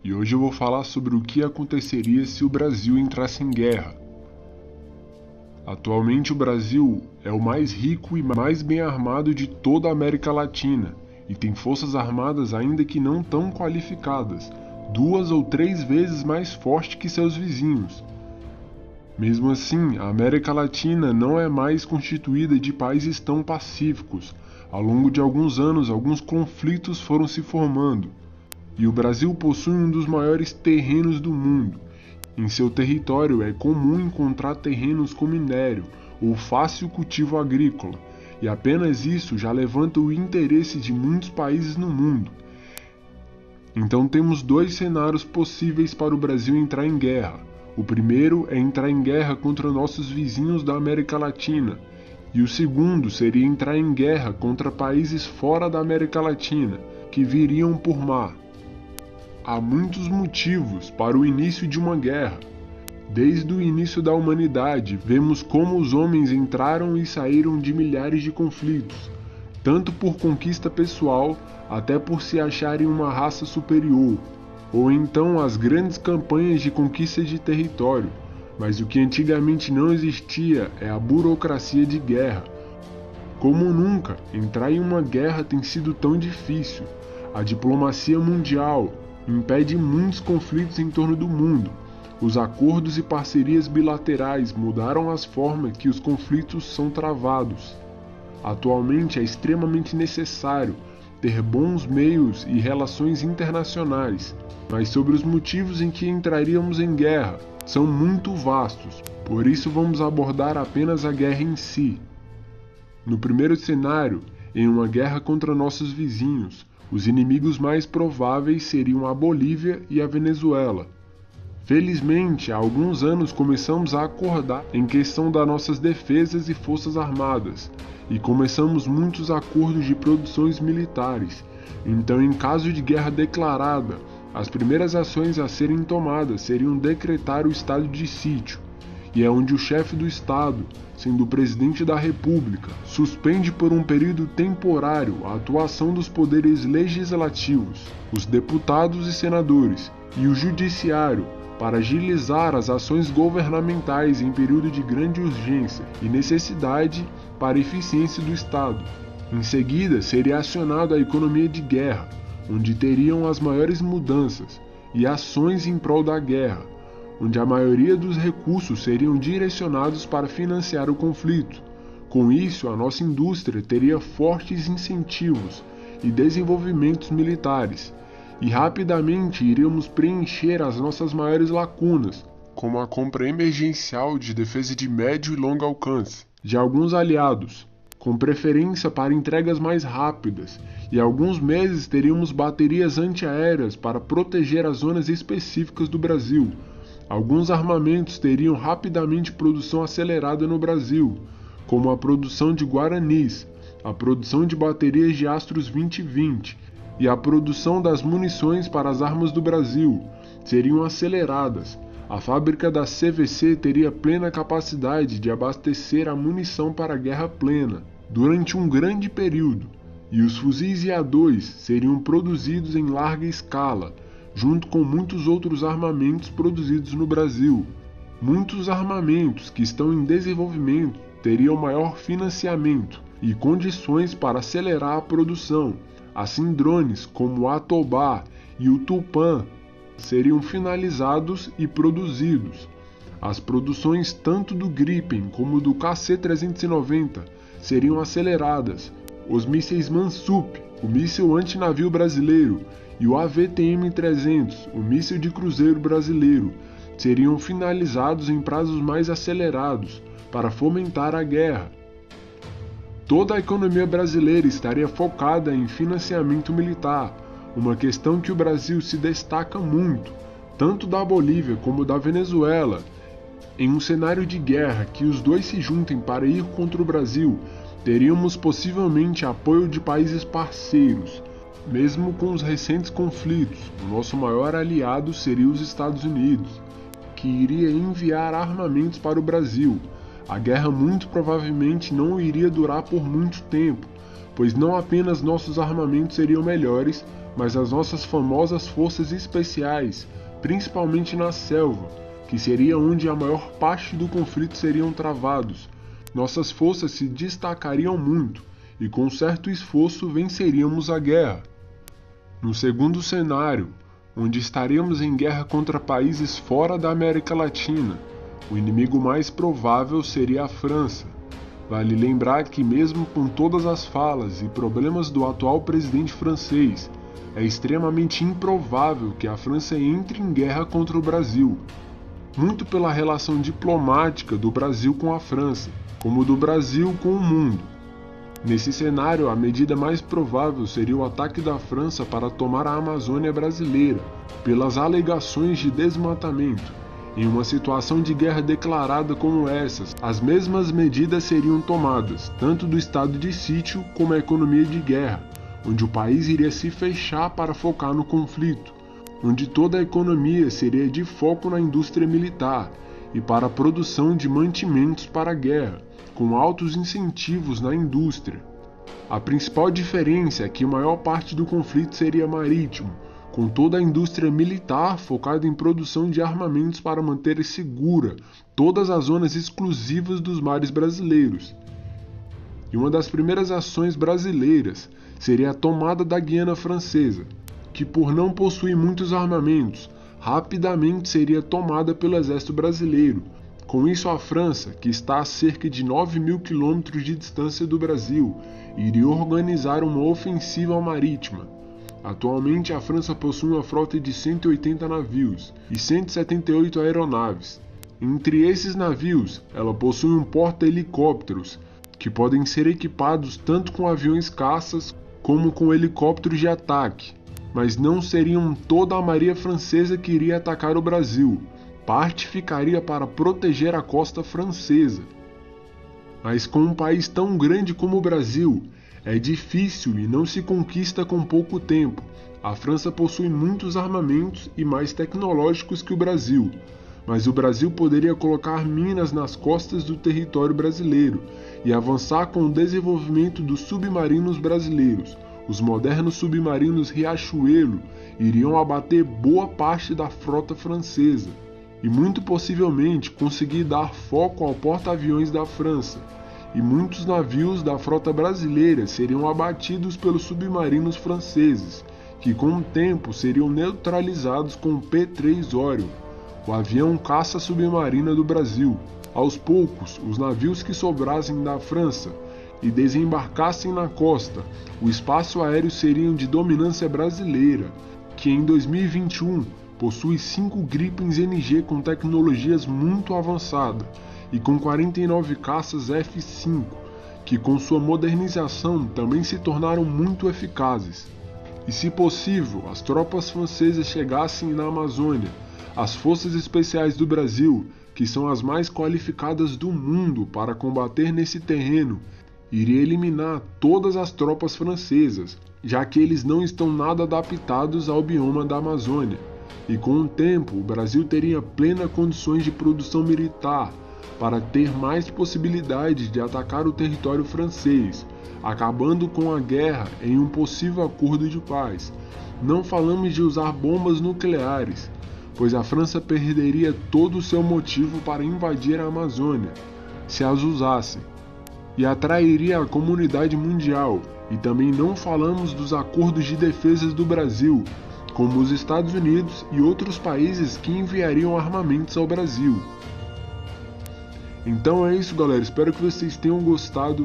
e hoje eu vou falar sobre o que aconteceria se o Brasil entrasse em guerra. Atualmente o Brasil é o mais rico e mais bem armado de toda a América Latina e tem forças armadas ainda que não tão qualificadas, 2 ou 3 vezes mais forte que seus vizinhos. Mesmo assim, a América Latina não é mais constituída de países tão pacíficos. Ao longo de alguns anos, alguns conflitos foram se formando, e o Brasil possui um dos maiores terrenos do mundo. Em seu território é comum encontrar terrenos com minério ou fácil cultivo agrícola, e apenas isso já levanta o interesse de muitos países no mundo. Então temos 2 cenários possíveis para o Brasil entrar em guerra. O primeiro é entrar em guerra contra nossos vizinhos da América Latina, e o segundo seria entrar em guerra contra países fora da América Latina, que viriam por mar. Há muitos motivos para o início de uma guerra. Desde o início da humanidade, vemos como os homens entraram e saíram de milhares de conflitos, tanto por conquista pessoal, até por se acharem uma raça superior, ou então as grandes campanhas de conquista de território. Mas o que antigamente não existia é a burocracia de guerra. Como nunca, entrar em uma guerra tem sido tão difícil. A diplomacia mundial impede muitos conflitos em torno do mundo. Os acordos e parcerias bilaterais mudaram as formas que os conflitos são travados. Atualmente é extremamente necessário ter bons meios e relações internacionais, mas sobre os motivos em que entraríamos em guerra são muito vastos, por isso vamos abordar apenas a guerra em si. No primeiro cenário, em uma guerra contra nossos vizinhos, os inimigos mais prováveis seriam a Bolívia e a Venezuela. Felizmente, há alguns anos começamos a acordar em questão das nossas defesas e forças armadas, e começamos muitos acordos de produções militares. Então, em caso de guerra declarada, as primeiras ações a serem tomadas seriam decretar o estado de sítio, e é onde o chefe do estado, sendo o presidente da República, suspende por um período temporário a atuação dos poderes legislativos, os deputados e senadores, e o judiciário, para agilizar as ações governamentais em período de grande urgência e necessidade para a eficiência do Estado. Em seguida, seria acionada a economia de guerra, onde teriam as maiores mudanças e ações em prol da guerra, onde a maioria dos recursos seriam direcionados para financiar o conflito. Com isso, a nossa indústria teria fortes incentivos e desenvolvimentos militares, e rapidamente iríamos preencher as nossas maiores lacunas, como a compra emergencial de defesa de médio e longo alcance de alguns aliados, com preferência para entregas mais rápidas, e alguns meses teríamos baterias antiaéreas para proteger as zonas específicas do Brasil. Alguns armamentos teriam rapidamente produção acelerada no Brasil, como a produção de Guaranis, a produção de baterias de Astros 2020 e a produção das munições para as armas do Brasil seriam aceleradas. A fábrica da CVC teria plena capacidade de abastecer a munição para a guerra plena durante um grande período, e os fuzis IA-2 seriam produzidos em larga escala, junto com muitos outros armamentos produzidos no Brasil. Muitos armamentos que estão em desenvolvimento teriam maior financiamento e condições para acelerar a produção. Assim, drones como o Atobá e o Tupã seriam finalizados e produzidos. As produções tanto do Gripen como do KC-390 seriam aceleradas. Os mísseis Mansup, o míssil antinavio brasileiro, e o AVTM-300, o míssil de cruzeiro brasileiro, seriam finalizados em prazos mais acelerados para fomentar a guerra. Toda a economia brasileira estaria focada em financiamento militar, uma questão que o Brasil se destaca muito, tanto da Bolívia como da Venezuela. Em um cenário de guerra que os dois se juntem para ir contra o Brasil, teríamos possivelmente apoio de países parceiros. Mesmo com os recentes conflitos, o nosso maior aliado seria os Estados Unidos, que iria enviar armamentos para o Brasil. A guerra muito provavelmente não iria durar por muito tempo, pois não apenas nossos armamentos seriam melhores, mas as nossas famosas forças especiais, principalmente na selva, que seria onde a maior parte do conflito seriam travados. Nossas forças se destacariam muito e com certo esforço venceríamos a guerra. No segundo cenário, onde estaríamos em guerra contra países fora da América Latina, o inimigo mais provável seria a França. Vale lembrar que mesmo com todas as falas e problemas do atual presidente francês, é extremamente improvável que a França entre em guerra contra o Brasil, muito pela relação diplomática do Brasil com a França, como do Brasil com o mundo. Nesse cenário, a medida mais provável seria o ataque da França para tomar a Amazônia brasileira, pelas alegações de desmatamento. Em uma situação de guerra declarada como essas, as mesmas medidas seriam tomadas, tanto do estado de sítio como a economia de guerra, onde o país iria se fechar para focar no conflito, onde toda a economia seria de foco na indústria militar e para a produção de mantimentos para a guerra, com altos incentivos na indústria. A principal diferença é que a maior parte do conflito seria marítimo, com toda a indústria militar focada em produção de armamentos para manter segura todas as zonas exclusivas dos mares brasileiros. E uma das primeiras ações brasileiras seria a tomada da Guiana Francesa, que por não possuir muitos armamentos, rapidamente seria tomada pelo exército brasileiro. Com isso, a França, que está a cerca de 9.000 quilômetros de distância do Brasil, iria organizar uma ofensiva marítima. Atualmente, a França possui uma frota de 180 navios e 178 aeronaves. Entre esses navios, ela possui um porta-helicópteros, que podem ser equipados tanto com aviões caças como com helicópteros de ataque. Mas não seriam toda a marinha francesa que iria atacar o Brasil. Parte ficaria para proteger a costa francesa. Mas com um país tão grande como o Brasil, é difícil e não se conquista com pouco tempo. A França possui muitos armamentos e mais tecnológicos que o Brasil, mas o Brasil poderia colocar minas nas costas do território brasileiro e avançar com o desenvolvimento dos submarinos brasileiros. Os modernos submarinos Riachuelo iriam abater boa parte da frota francesa e muito possivelmente conseguir dar foco ao porta-aviões da França, e muitos navios da frota brasileira seriam abatidos pelos submarinos franceses, que com o tempo seriam neutralizados com o P-3 Orion, o avião caça submarina do Brasil. Aos poucos, os navios que sobrassem da França e desembarcassem na costa, o espaço aéreo seriam de dominância brasileira, que em 2021 possui 5 Gripens NG com tecnologias muito avançadas e com 49 caças F-5, que com sua modernização também se tornaram muito eficazes. E se possível, as tropas francesas chegassem na Amazônia, as forças especiais do Brasil, que são as mais qualificadas do mundo para combater nesse terreno, iria eliminar todas as tropas francesas, já que eles não estão nada adaptados ao bioma da Amazônia. E com o tempo, o Brasil teria plenas condições de produção militar para ter mais possibilidades de atacar o território francês, acabando com a guerra em um possível acordo de paz. Não falamos de usar bombas nucleares, pois a França perderia todo o seu motivo para invadir a Amazônia, se as usasse, e atrairia a comunidade mundial. E também não falamos dos acordos de defesa do Brasil, como os Estados Unidos e outros países que enviariam armamentos ao Brasil. Então é isso, galera, espero que vocês tenham gostado.